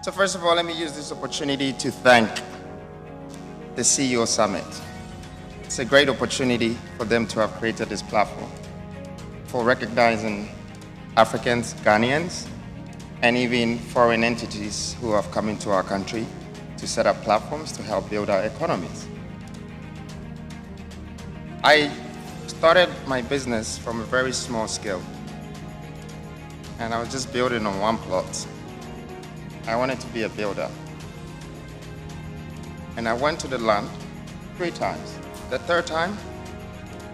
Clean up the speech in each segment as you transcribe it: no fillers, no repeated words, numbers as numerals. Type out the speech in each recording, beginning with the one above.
So first of all, let me use this opportunity to thank the CEO Summit. It's a great opportunity for them to have created this platform for recognizing Africans, Ghanaians, and even foreign entities who have come into our country to set up platforms to help build our economies. I started my business from a very small scale, and I was just building on one plot. I wanted to be a builder. And I went to the land 3 times. The 3rd time,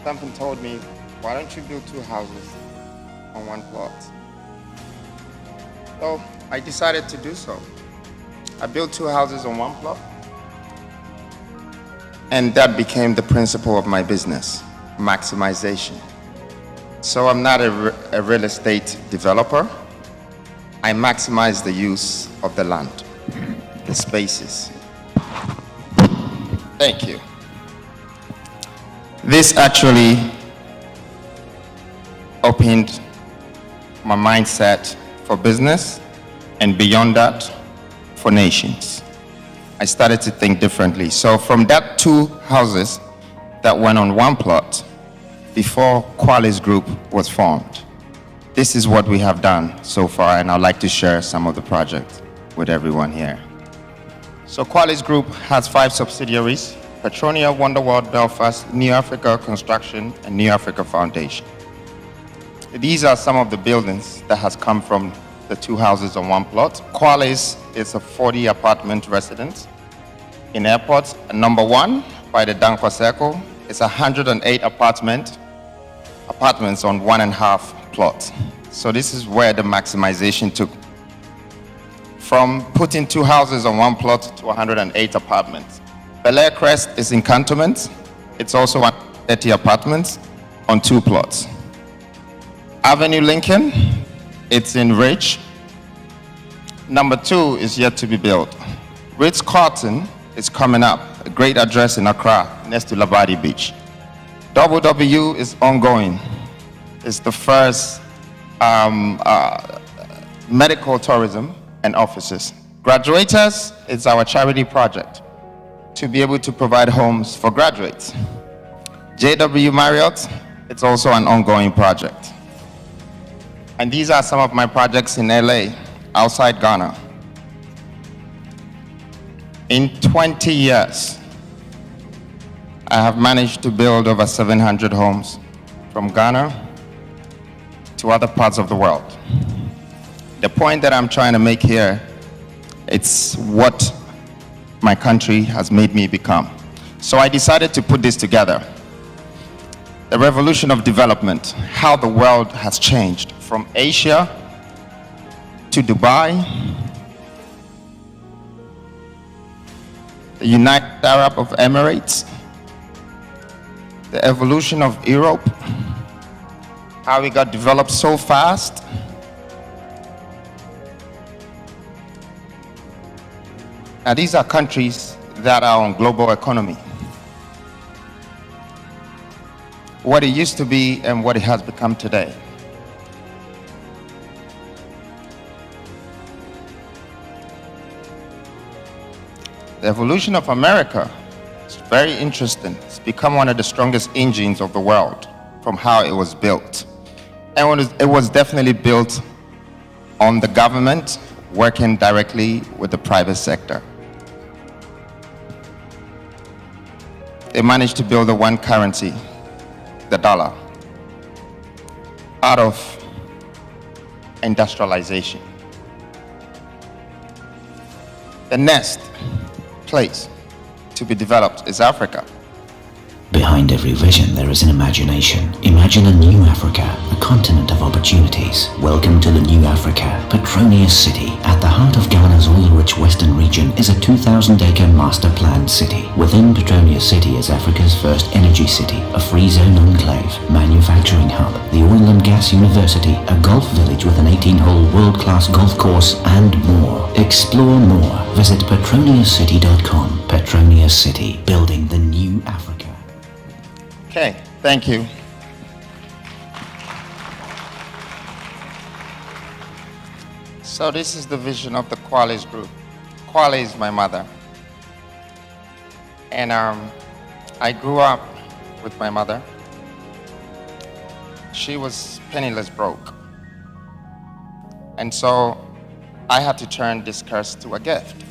something told me, why don't you build 2 houses on one plot? So I decided to do so. I built 2 houses on one plot, and that became the principle of my business, maximization. So I'm not a real estate developer. I maximize the use of the land, the spaces. Thank you. This actually opened my mindset for business, and beyond that, for nations. I started to think differently. So from that 2 houses that went on one plot, before Qualis Group was formed, this is what we have done so far, and I'd like to share some of the projects with everyone here. So Qualis Group has 5 subsidiaries: Petronia, Wonderworld, Belfast, New Africa Construction, and New Africa Foundation. These are some of the buildings that has come from the 2 houses on one plot. Qualis is a 40 apartment residence in airports. And number 1 by the Dankwa Circle is 108 apartments on 1.5 plots. So this is where the maximization took. From putting 2 houses on one plot to 108 apartments. Bel Air Crest is in Cantonment. It's also 130 apartments on 2 plots. Avenue Lincoln, it's in Ridge. Number 2 is yet to be built. Ritz-Carlton is coming up, a great address in Accra, next to Labadi Beach. WW is ongoing. It's the first medical tourism and offices. Graduators is our charity project to be able to provide homes for graduates. JW Marriott, it's also an ongoing project. And these are some of my projects in LA, outside Ghana. In 20 years, I have managed to build over 700 homes from Ghana to other parts of the world. The point that I'm trying to make here, it's what my country has made me become. So I decided to put this together. The revolution of development, how the world has changed from Asia to Dubai, the United Arab Emirates, the evolution of Europe, how we got developed so fast. Now these are countries that are on global economy. What it used to be and what it has become today. The evolution of America is very interesting. It's become one of the strongest engines of the world from how it was built. And it was definitely built on the government working directly with the private sector. They managed to build the one currency, the dollar, out of industrialization. The next place to be developed is Africa. Behind every vision there is an imagination. Imagine a new Africa, a continent of opportunities. Welcome to the new Africa, Petronia City. At the heart of Ghana's oil-rich western region is a 2,000-acre master-planned city. Within Petronia City is Africa's first energy city, a free zone enclave, manufacturing hub, the oil and gas university, a golf village with an 18-hole world-class golf course, and more. Explore more. Visit petroniacity.com. Petronia City, building the new Africa. Okay, thank you. So this is the vision of the Qualis group. Quali is my mother. And I grew up with my mother. She was penniless broke. And so I had to turn this curse to a gift.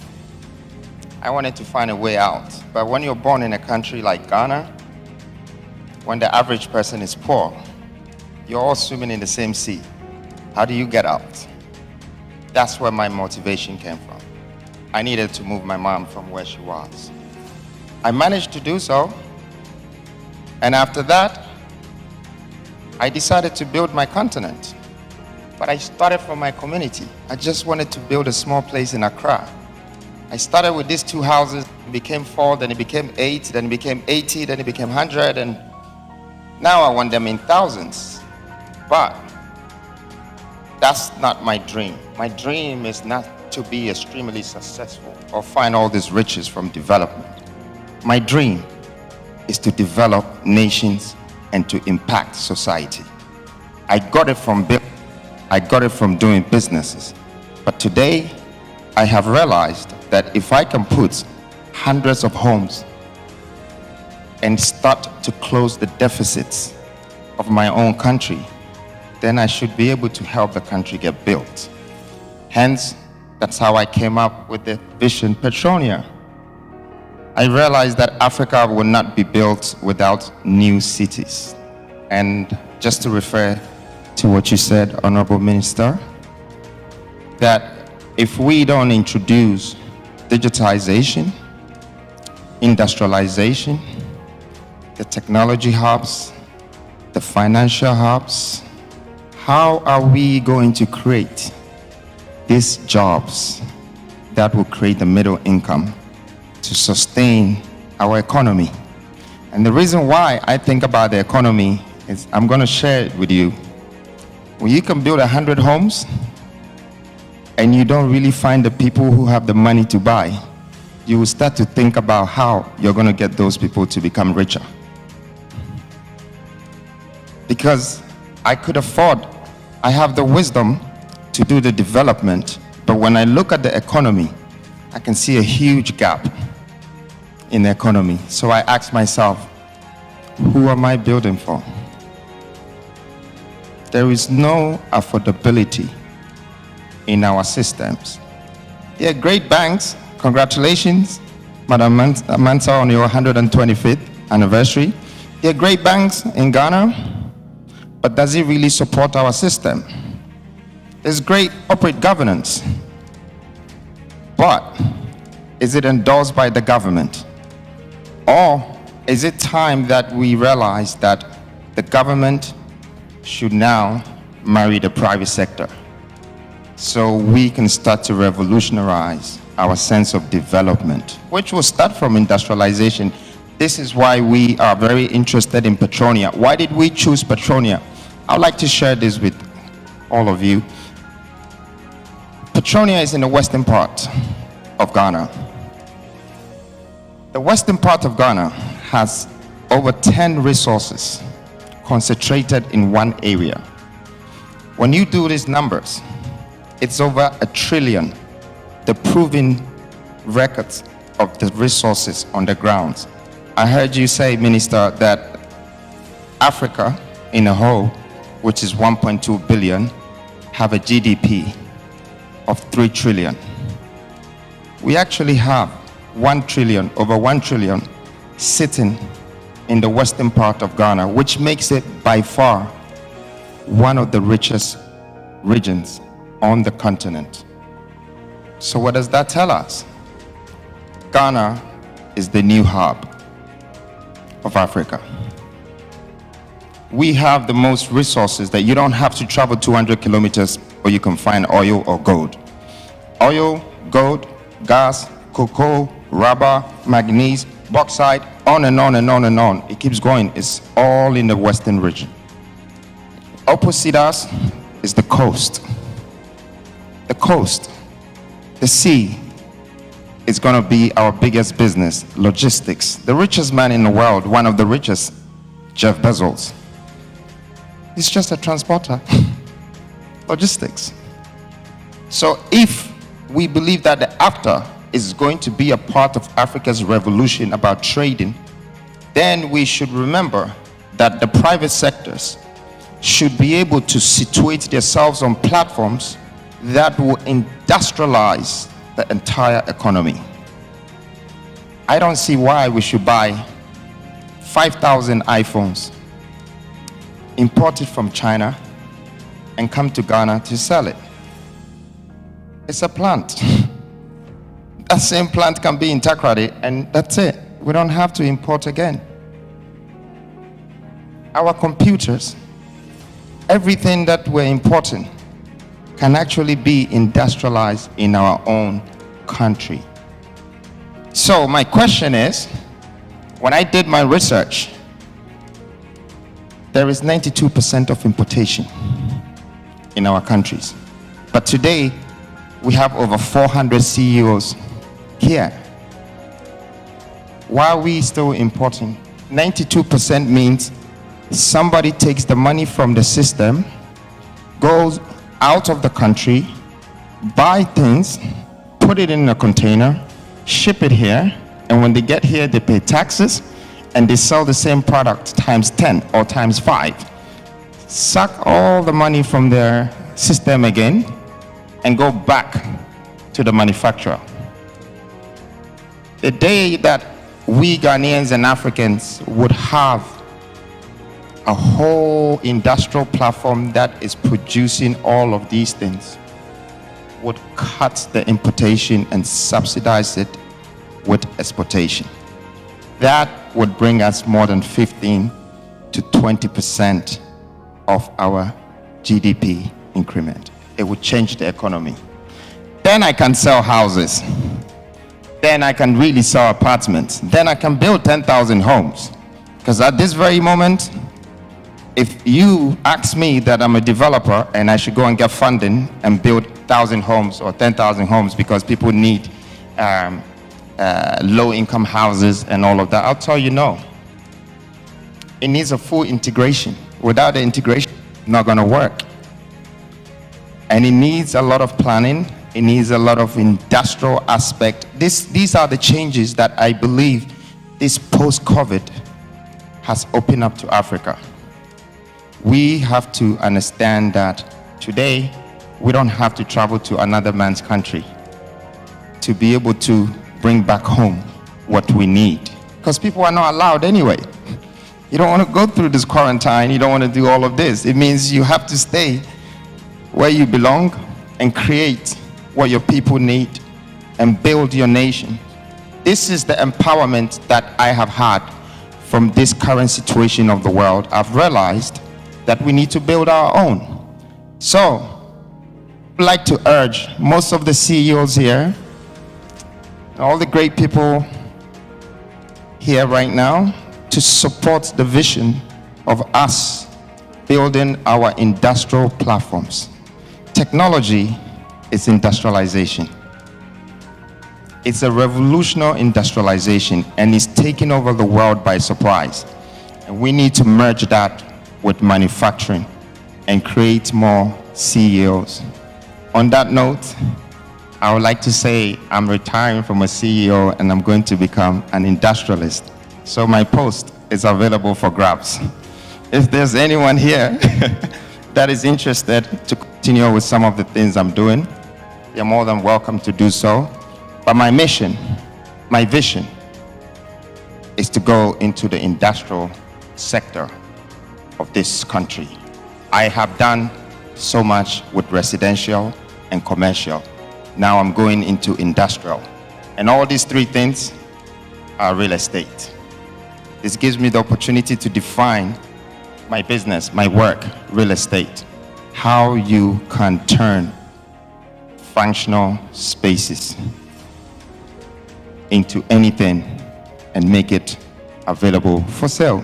I wanted to find a way out. But when you're born in a country like Ghana, when the average person is poor, you're all swimming in the same sea. How do you get out? That's where my motivation came from. I needed to move my mom from where she was. I managed to do so. And after that, I decided to build my continent. But I started from my community. I just wanted to build a small place in Accra. I started with these 2 houses. It became 4, then it became 8, then it became 80, then it became 100, and now I want them in thousands. But that's not my dream. My dream is not to be extremely successful or find all these riches from development. My dream is to develop nations and to impact society. I got it from doing businesses. But today, I have realized that if I can put hundreds of homes and start to close the deficits of my own country, then I should be able to help the country get built. Hence, that's how I came up with the vision Petronia. I realized that Africa will not be built without new cities. And just to refer to what you said, Honorable Minister, that if we don't introduce digitization, industrialization, the technology hubs, the financial hubs, how are we going to create these jobs that will create the middle income to sustain our economy? And the reason why I think about the economy is I'm going to share it with you. When you can build 100 homes and you don't really find the people who have the money to buy, you will start to think about how you're going to get those people to become richer. Because I could afford, I have the wisdom to do the development, but when I look at the economy, I can see a huge gap in the economy. So I ask myself, who am I building for? There is no affordability in our systems. Yeah, great banks, congratulations, Madam Mansa, on your 125th anniversary. Yeah, great banks in Ghana, but does it really support our system? There's great corporate governance, but is it endorsed by the government? Or is it time that we realize that the government should now marry the private sector so we can start to revolutionize our sense of development, which will start from industrialization. This is why we are very interested in Petronia. Why did we choose Petronia? I'd like to share this with all of you. Petronia is in the western part of Ghana. The western part of Ghana has over 10 resources concentrated in one area. When you do these numbers, it's over 1 trillion, the proven records of the resources on the ground. I heard you say, Minister, that Africa in a whole, which is 1.2 billion, have a GDP of 3 trillion. We actually have 1 trillion, over 1 trillion, sitting in the western part of Ghana, which makes it by far one of the richest regions on the continent. So what does that tell us? Ghana is the new hub of Africa. We have the most resources that you don't have to travel 200 kilometers or you can find oil or gold. Oil, gold, gas, cocoa, rubber, manganese, bauxite, on and on and on and on. It keeps going. It's all in the western region. Opposite us is the coast. The coast, the sea, is going to be our biggest business, logistics. The richest man in the world, one of the richest, Jeff Bezos, he's just a transporter. Logistics. So if we believe that the AFTA is going to be a part of Africa's revolution about trading, then we should remember that the private sectors should be able to situate themselves on platforms that will industrialize the entire economy. I don't see why we should buy 5,000 iPhones, import it from China, and come to Ghana to sell it. It's a plant. That same plant can be integrated, and that's it. We don't have to import again. Our computers, everything that we're importing, can actually be industrialized in our own country. So my question is, when I did my research, there is 92% of importation in our countries. But today, we have over 400 CEOs here. Why are we still importing? 92% means somebody takes the money from the system, goes out of the country, buy things, put it in a container, ship it here, and when they get here, they pay taxes, and they sell the same product times 10 or times 5. Suck all the money from their system again, and go back to the manufacturer. The day that we Ghanaians and Africans would have a whole industrial platform that is producing all of these things, would cut the importation and subsidize it with exportation. That would bring us more than 15 to 20% of our GDP increment. It would change the economy. Then I can sell houses. Then I can really sell apartments. Then I can build 10,000 homes. Because at this very moment, if you ask me that I'm a developer and I should go and get funding and build 1,000 homes or 10,000 homes because people need low-income houses and all of that, I'll tell you no. It needs a full integration. Without the integration, it's not going to work. And it needs a lot of planning. It needs a lot of industrial aspect. These are the changes that I believe this post-COVID has opened up to Africa. We have to understand that today, we don't have to travel to another man's country to be able to bring back home what we need. Because people are not allowed anyway. You don't want to go through this quarantine. You don't want to do all of this. It means you have to stay where you belong and create what your people need and build your nation. This is the empowerment that I have had from this current situation of the world. I've realized that we need to build our own. So, I'd like to urge most of the CEOs here, all the great people here right now, to support the vision of us building our industrial platforms. Technology is industrialization. It's a revolutionary industrialization, and it's taking over the world by surprise. And we need to merge that with manufacturing and create more CEOs. On that note, I would like to say I'm retiring from a CEO and I'm going to become an industrialist. So my post is available for grabs. If there's anyone here that is interested to continue with some of the things I'm doing, you're more than welcome to do so. But my mission, my vision, is to go into the industrial sector of this country. I have done so much with residential and commercial. Now I'm going into industrial. And all these three things are real estate. This gives me the opportunity to define my business, my work, real estate. How you can turn functional spaces into anything and make it available for sale.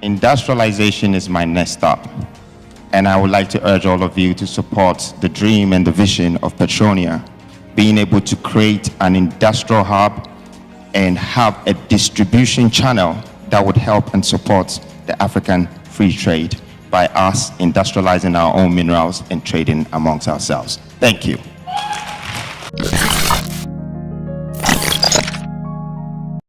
Industrialization is my next stop. And I would like to urge all of you to support the dream and the vision of Petronia, being able to create an industrial hub and have a distribution channel that would help and support the African free trade. by us industrializing our own minerals and trading amongst ourselves. Thank you.